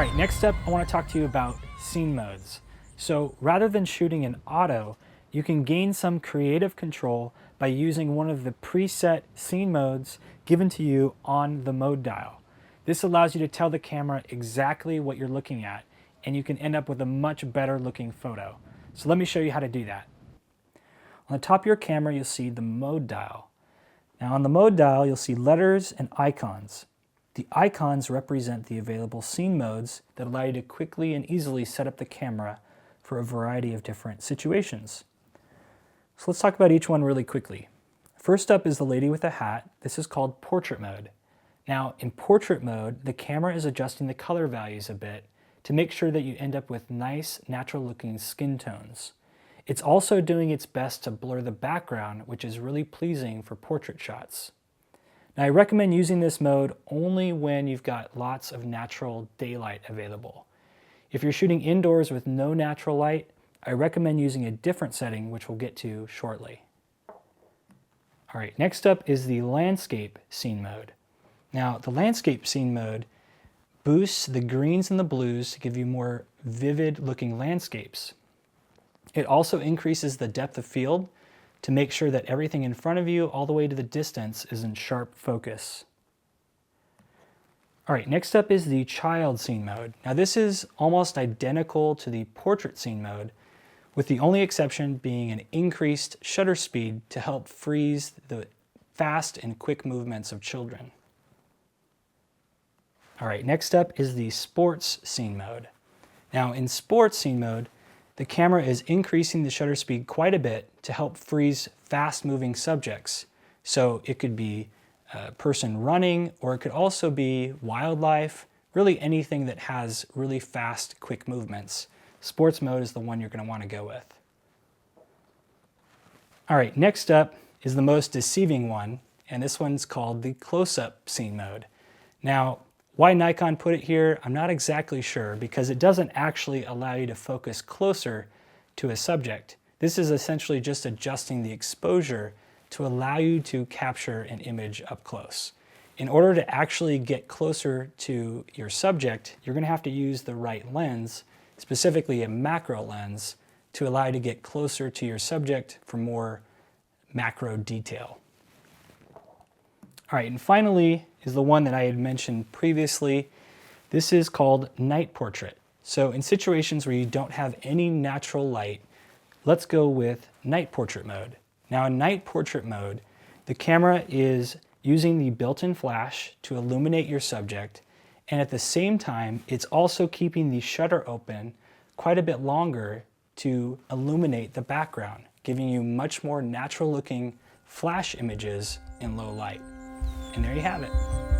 right, next up, I want to talk to you about scene modes. So rather than shooting in auto, you can gain some creative control by using one of the preset scene modes given to you on the mode dial. This allows you to tell the camera exactly what you're looking at, and you can end up with a much better looking photo. So let me show you how to do that. On the top of your camera, you'll see the mode dial. Now on the mode dial, you'll see letters and icons. The icons represent the available scene modes that allow you to quickly and easily set up the camera for a variety of different situations. So let's talk about each one really quickly. First up is the lady with the hat. This is called portrait mode. Now in portrait mode, the camera is adjusting the color values a bit to make sure that you end up with nice, natural looking skin tones. It's also doing its best to blur the background, which is really pleasing for portrait shots. Now I recommend using this mode only when you've got lots of natural daylight available. If you're shooting indoors with no natural light, I recommend using a different setting, which we'll get to shortly. All right, next up is the landscape scene mode. Now the landscape scene mode boosts the greens and the blues to give you more vivid looking landscapes. It also increases the depth of field to make sure that everything in front of you all the way to the distance is in sharp focus. All right, next up is the child scene mode. Now this is almost identical to the portrait scene mode, with the only exception being an increased shutter speed to help freeze the fast and quick movements of children. All right, next up is the sports scene mode. Now in sports scene mode, the camera is increasing the shutter speed quite a bit to help freeze fast-moving subjects. So it could be a person running, or it could also be wildlife, really anything that has really fast, quick movements. Sports mode is the one you're going to want to go with. All right, next up is the most deceiving one, and this one's called the close-up scene mode. Now, why Nikon put it here, I'm not exactly sure, because it doesn't actually allow you to focus closer to a subject. This is essentially just adjusting the exposure to allow you to capture an image up close. In order to actually get closer to your subject, you're going to have to use the right lens, specifically a macro lens, to allow you to get closer to your subject for more macro detail. All right, and finally is the one that I had mentioned previously. This is called night portrait. So in situations where you don't have any natural light, let's go with night portrait mode. Now in night portrait mode, the camera is using the built-in flash to illuminate your subject, and at the same time, it's also keeping the shutter open quite a bit longer to illuminate the background, giving you much more natural looking flash images in low light. And there you have it.